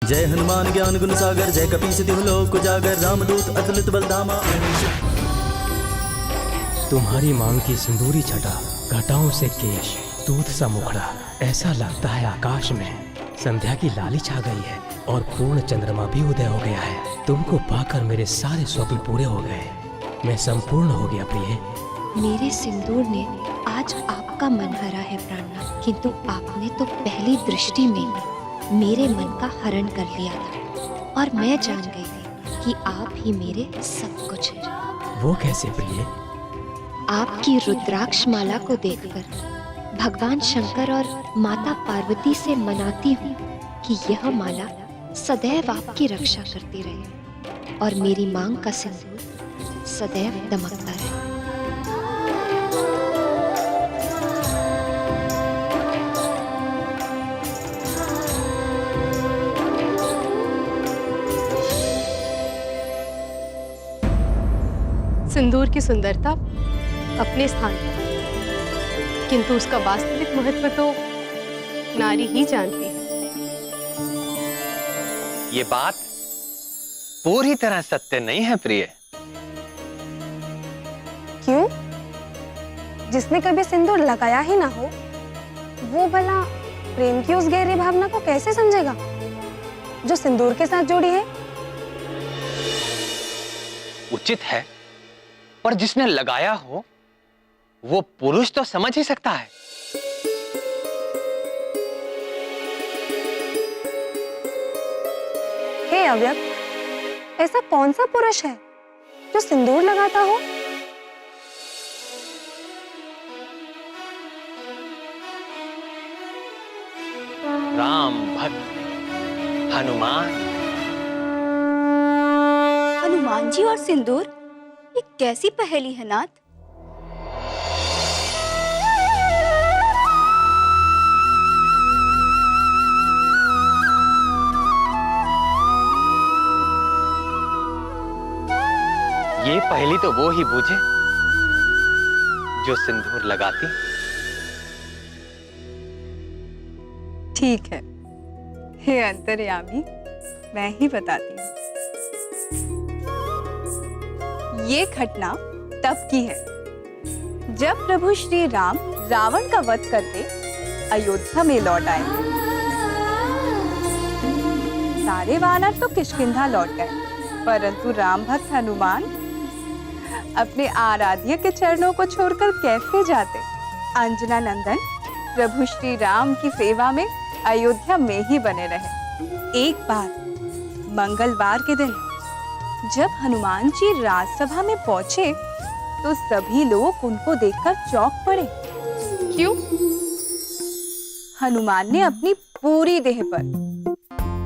जय हनुमान ज्ञान गुण सागर, जय कपीस तिहु लोक उजागर, रामदूत अतुलित बलधामा। तुम्हारी मांग की सिंदूरी छटा, घटाओं से केश, दूध सा मुखड़ा, ऐसा लगता है आकाश में संध्या की लाली छा गई है और पूर्ण चंद्रमा भी उदय हो गया है। तुमको पाकर मेरे सारे स्वप्न पूरे हो गए, मैं संपूर्ण हो गया प्रिय। मेरे सिंदूर ने आज आपका मन हरा है प्राणनाथ, किंतु आपने तो पहली दृष्टि में मेरे मन का हरण कर लिया था और मैं जान गई थी कि आप ही मेरे सब कुछ हैं। वो कैसे प्रिय? आपकी रुद्राक्ष माला को देखकर भगवान शंकर और माता पार्वती से मनाती हूँ कि यह माला सदैव आपकी रक्षा करती रहे और मेरी मांग का सिंदूर सदैव दमकता रहे। सिंदूर की सुंदरता अपने स्थान पर, किंतु उसका वास्तविक महत्व तो नारी ही जानती है। ये बात पूरी तरह सत्य नहीं है प्रिय। क्यों? जिसने कभी सिंदूर लगाया ही ना हो, वो भला प्रेम की उस गहरी भावना को कैसे समझेगा जो सिंदूर के साथ जुड़ी है? उचित है, पर जिसने लगाया हो वो पुरुष तो समझ ही सकता है। हे अव्यक्त, ऐसा कौन सा पुरुष है जो सिंदूर लगाता हो? राम भक्त हनुमान। हनुमान जी और सिंदूर, ये कैसी पहेली है नाथ? ये पहली तो वो ही बूझे जो सिंदूर लगाती। ठीक है, हे अंतर्यामी, मैं ही बताती हूँ। ये घटना तब की है जब प्रभु श्री राम रावण का वध करके अयोध्या में लौट आए। सारे वानर तो किष्किंधा लौट गए, परंतु राम भक्त हनुमान अपने आराध्य के चरणों को छोड़कर कैसे जाते। अंजना नंदन प्रभु श्री राम की सेवा में अयोध्या में ही बने रहे। एक बार मंगलवार के दिन जब हनुमान जी राजसभा में पहुंचे तो सभी लोग उनको देखकर चौंक पड़े। क्यों? हनुमान ने अपनी पूरी देह पर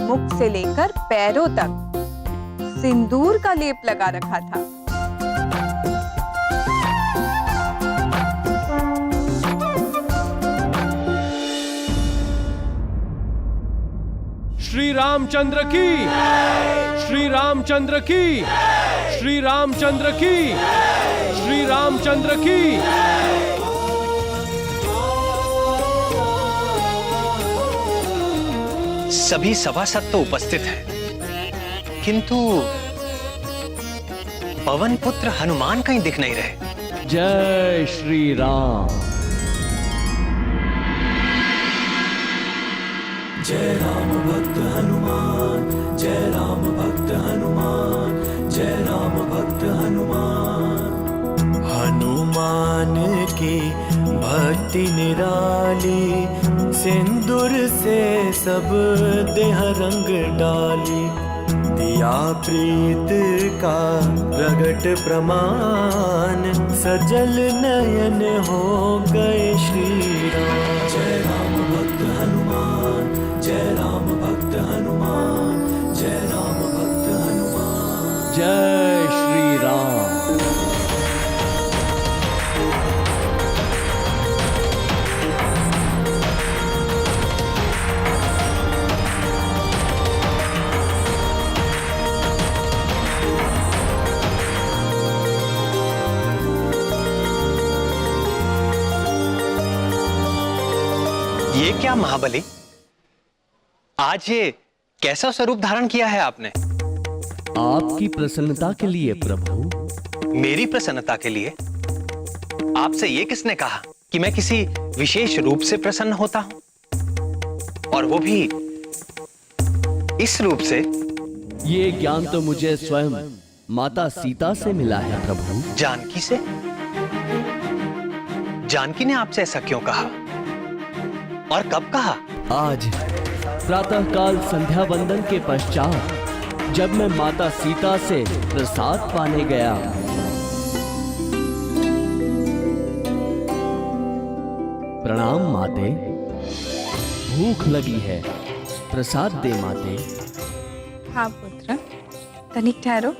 मुख से लेकर पैरों तक सिंदूर का लेप लगा रखा था। श्री रामचंद्र की, श्री रामचंद्र की, श्री रामचंद्र की, श्री रामचंद्र की। सभी सभासद तो उपस्थित हैं, किंतु पवन पुत्र हनुमान कहीं दिख नहीं रहे। जय श्री राम। जय राम भक्त हनुमान, जय राम भक्त हनुमान, जय राम भक्त हनुमान। हनुमान की भक्ति निराली, सिंदूर से सब देह रंग डाली। दिया प्रीत का प्रगट प्रमाण, सजल नयन हो गए श्री राम। जय राम भक्त हनुमान, जय राम भक्त हनुमान, जय राम भक्त हनुमान। जय श्री राम। ये क्या महाबली, आज ये कैसा स्वरूप धारण किया है आपने? आपकी प्रसन्नता के लिए प्रभु। मेरी प्रसन्नता के लिए? आपसे ये किसने कहा कि मैं किसी विशेष रूप से प्रसन्न होता हूं? और वो भी इस रूप से? ये ज्ञान तो मुझे स्वयं माता सीता से मिला है प्रभु। जानकी से? जानकी ने आपसे ऐसा क्यों कहा और कब कहा? आज प्रातःकाल संध्या वंदन के पश्चात जब मैं माता सीता से प्रसाद पाने गया, प्रणाम माते, भूख लगी है, प्रसाद दे माते। हाँ पुत्र, तनिक ठहरो।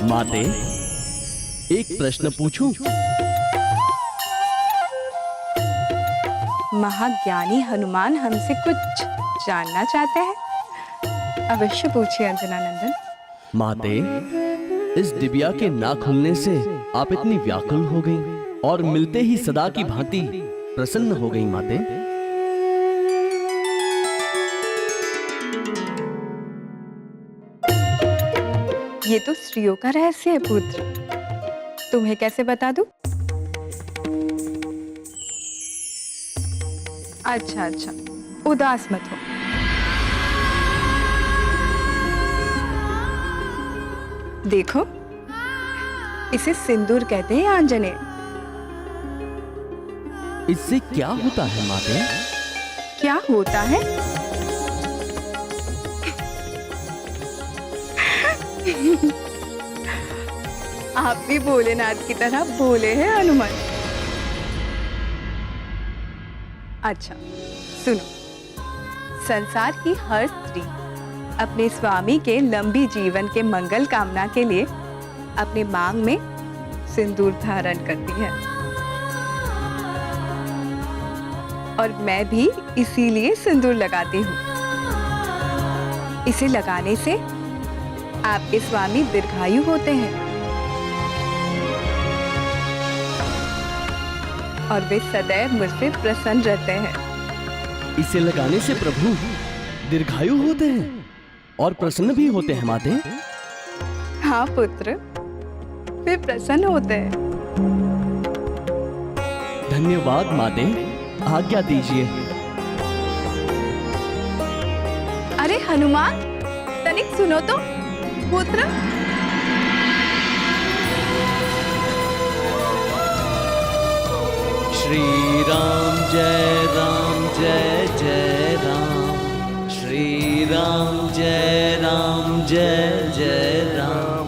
माते, एक प्रश्न पूछूं? महाज्ञानी हनुमान हमसे कुछ जानना चाहते हैं। अवश्य पूछिए अंजना नंदन। माते, इस दिव्या के ना खुलने से आप इतनी व्याकुल हो गईं और मिलते ही सदा की भांति प्रसन्न हो गईं माते। ये तो स्त्रियों का रहस्य है पुत्र, तुम्हें कैसे बता दूं? अच्छा अच्छा, उदास मत हो। देखो, इसे सिंदूर कहते हैं आंजनेय। इससे क्या होता है माते? क्या होता है? आप भी भोलेनाथ की तरह भोले हैं हनुमान। अच्छा सुनो, संसार की हर स्त्री अपने स्वामी के लंबी जीवन के मंगल कामना के लिए अपने मांग में सिंदूर धारण करती है, और मैं भी इसीलिए सिंदूर लगाती हूँ। इसे लगाने से आपके स्वामी दीर्घायु होते हैं और वे सदैव मुझसे प्रसन्न रहते हैं। इसे लगाने से प्रभु दीर्घायु होते हैं और प्रसन्न भी होते हैं माते। हाँ पुत्र, वे प्रसन्न होते हैं। धन्यवाद माते, आज्ञा दीजिए। अरे हनुमान, तनिक सुनो तो पुत्र। श्री राम जय जय राम, श्री राम जय जय राम।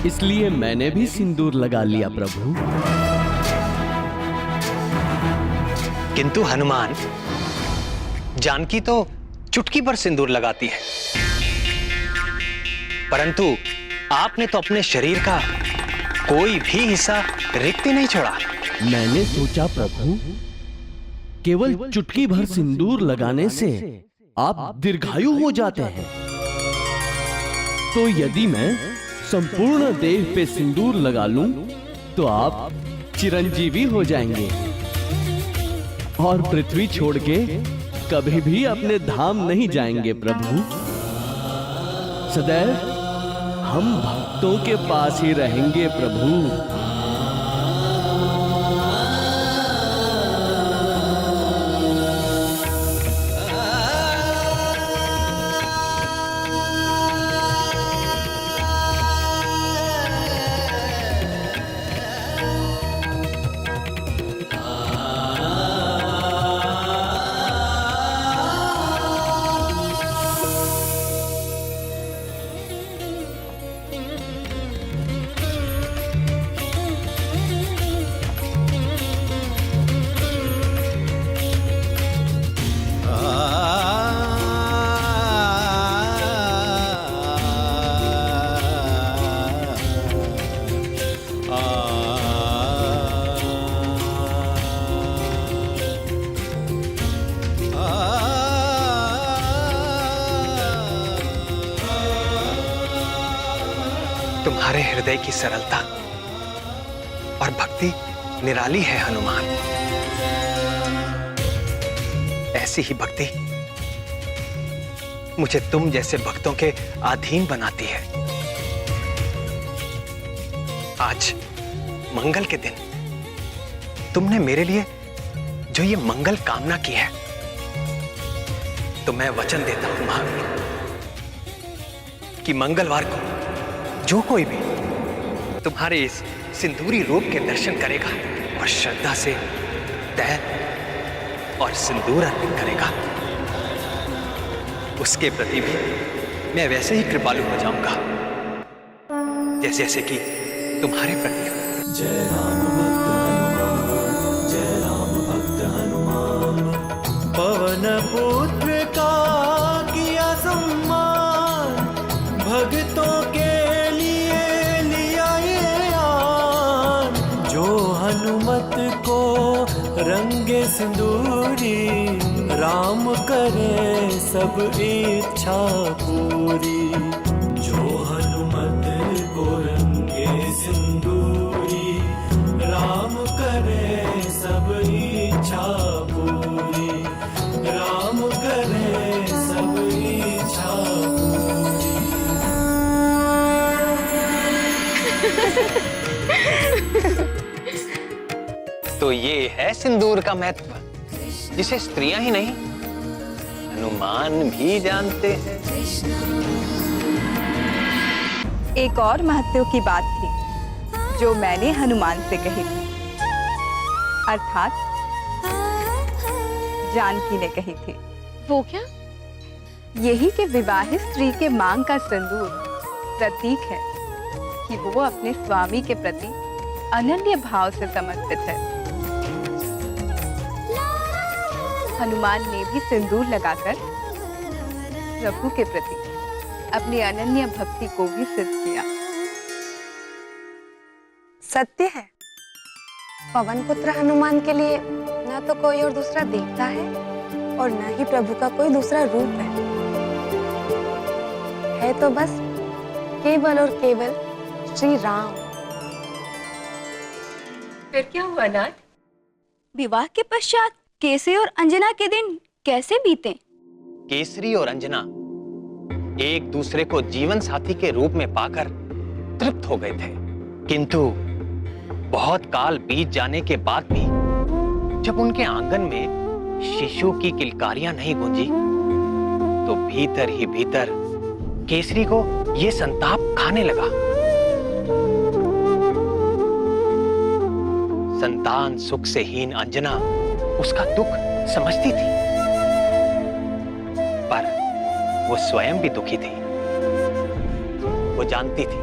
इसलिए मैंने भी सिंदूर लगा लिया प्रभु। किंतु हनुमान, जानकी तो चुटकी पर सिंदूर लगाती है, परंतु आपने तो अपने शरीर का कोई भी हिस्सा रिक्त ही नहीं छोड़ा। मैंने सोचा प्रभु, केवल चुटकी भर सिंदूर लगाने से आप दीर्घायु हो जाते हैं, तो यदि मैं संपूर्ण देह पे सिंदूर लगा लूं तो आप चिरंजीवी हो जाएंगे और पृथ्वी छोड़ के कभी भी अपने धाम नहीं जाएंगे प्रभु। सदैव हम भक्तों के पास ही रहेंगे प्रभु। तुम्हारे हृदय की सरलता और भक्ति निराली है हनुमान। ऐसी ही भक्ति मुझे तुम जैसे भक्तों के अधीन बनाती है। आज मंगल के दिन तुमने मेरे लिए जो ये मंगल कामना की है, तो मैं वचन देता हूं महावीर कि मंगलवार को जो कोई भी तुम्हारे इस सिंदूरी रूप के दर्शन करेगा और श्रद्धा से तैल और सिंदूर अर्पित करेगा, उसके प्रति भी मैं वैसे ही कृपालु हो जाऊंगा जैसे जैसे कि तुम्हारे प्रति हूं। जय राम भक्त हनुमान, जय राम भक्त हनुमान। पवन पुत्र का किया सम्मान, भक्तों के लिए लिया ये आन। जो हनुमत को रंगे सिंदूरी, राम करे सब इच्छा पूरी। जो हनुमत को रंगे सिंदूरी, राम करे सब इच्छा पूरी। राम करे सब इच्छा पूरी। तो ये है सिंदूर का महत्व, जिसे स्त्रियां ही नहीं हनुमान भी जानते हैं। एक और महत्व की बात थी जो मैंने हनुमान से कही थी, अर्थात जानकी ने कही थी। वो क्या? यही कि विवाहित स्त्री के मांग का सिंदूर प्रतीक है कि वो अपने स्वामी के प्रति अनन्य भाव से समर्पित है। हनुमान ने भी सिंदूर लगाकर प्रभु के प्रति अपनी अनन्य भक्ति को भी सिद्ध किया। सत्य है, पवन पुत्र हनुमान के लिए न तो कोई और दूसरा देवता है और न ही प्रभु का कोई दूसरा रूप है तो बस केवल और केवल श्री राम। फिर क्या हुआ नाथ? विवाह के पश्चात केसरी और अंजना के दिन कैसे बीते? केसरी और अंजना एक दूसरे को जीवन साथी के रूप में पाकर तृप्त हो गए थे, किंतु बहुत काल बीत जाने के बाद भी जब उनके आंगन में शिशु की किलकारियां नहीं गूंजी, तो भीतर ही भीतर केसरी को यह संताप खाने लगा। संतान सुख से हीन अंजना उसका दुख समझती थी, पर वो स्वयं भी दुखी थी। वो जानती थी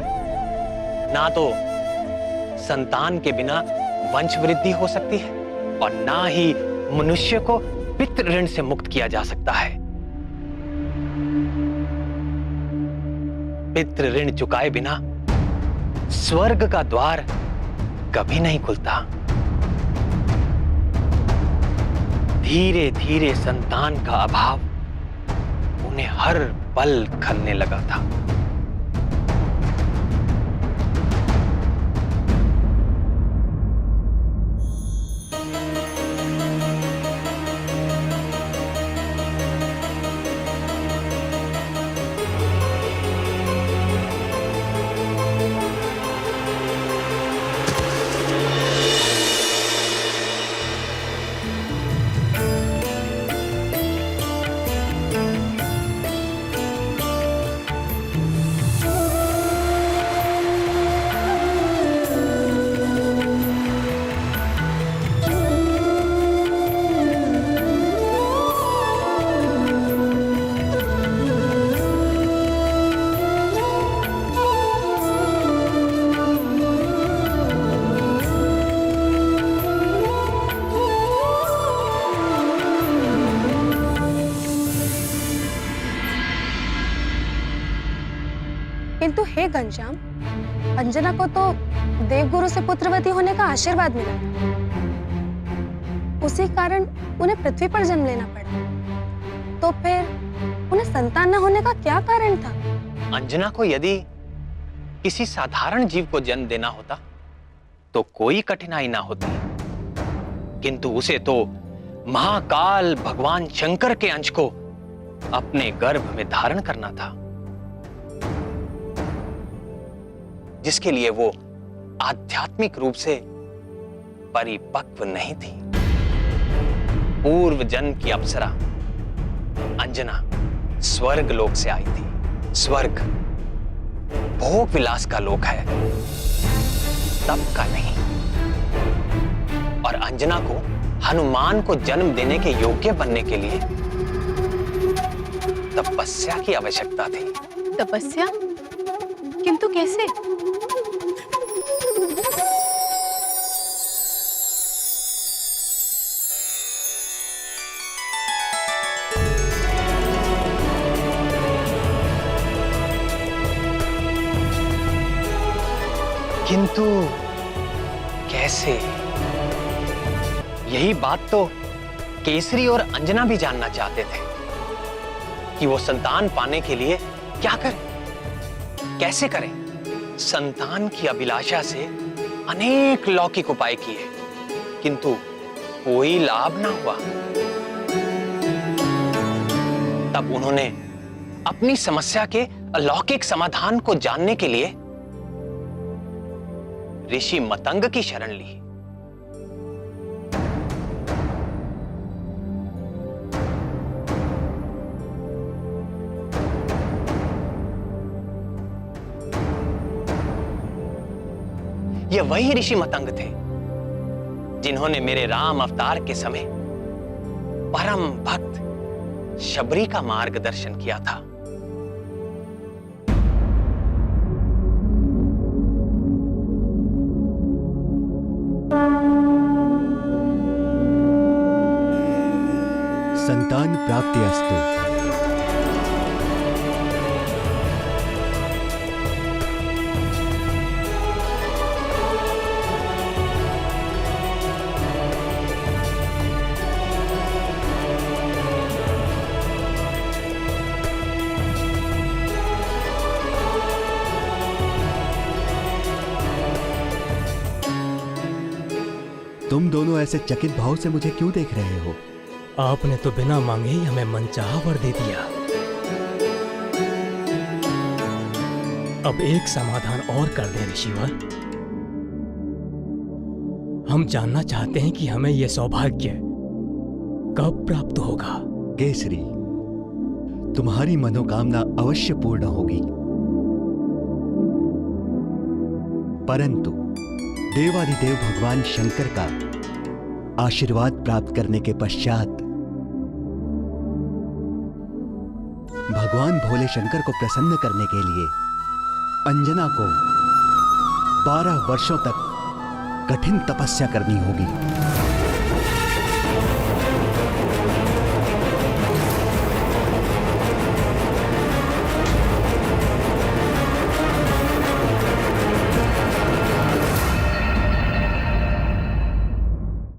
ना तो संतान के बिना वंश वृद्धि हो सकती है और ना ही मनुष्य को पितृ ऋण से मुक्त किया जा सकता है। पितृ ऋण चुकाए बिना स्वर्ग का द्वार कभी नहीं खुलता। धीरे धीरे संतान का अभाव उन्हें हर पल खलने लगा था। किंतु हे घनश्याम, अंजना को तो देवगुरु से पुत्रवती होने का आशीर्वाद मिला था। उसी कारण उन्हें पृथ्वी पर जन्म लेना पड़ा। तो फिर उन्हें संतान न होने का क्या कारण था? अंजना को यदि किसी साधारण जीव को जन्म देना होता तो कोई कठिनाई ना होती, किंतु उसे तो महाकाल भगवान शंकर के अंश को अपने गर्भ में धारण करना था, जिसके लिए वो आध्यात्मिक रूप से परिपक्व नहीं थी। पूर्व जन्म की अप्सरा अंजना स्वर्ग लोक से आई थी। स्वर्ग भोग विलास का लोक है, तप का नहीं। और अंजना को हनुमान को जन्म देने के योग्य बनने के लिए तपस्या की आवश्यकता थी। तपस्या? किंतु कैसे? किंतु कैसे? यही बात तो केसरी और अंजना भी जानना चाहते थे कि वो संतान पाने के लिए क्या करें, कैसे करें। संतान की अभिलाषा से अनेक लौकिक उपाय किए, किंतु कोई लाभ ना हुआ। तब उन्होंने अपनी समस्या के अलौकिक समाधान को जानने के लिए ऋषि मतंग की शरण ली। ये वही ऋषि मतंग थे जिन्होंने मेरे राम अवतार के समय परम भक्त शबरी का मार्गदर्शन किया था। संतान प्राप्ति अस्तु। तुम दोनों ऐसे चकित भाव से मुझे क्यों देख रहे हो? आपने तो बिना मांगे ही हमें मनचाहा वर दे दिया। अब एक समाधान और कर दे ऋषिवर। हम जानना चाहते हैं कि हमें यह सौभाग्य कब प्राप्त होगा। केसरी, तुम्हारी मनोकामना अवश्य पूर्ण होगी, परंतु देवाधिदेव भगवान शंकर का आशीर्वाद प्राप्त करने के पश्चात भगवान भोले शंकर को प्रसन्न करने के लिए अंजना को 12 वर्षों तक कठिन तपस्या करनी होगी।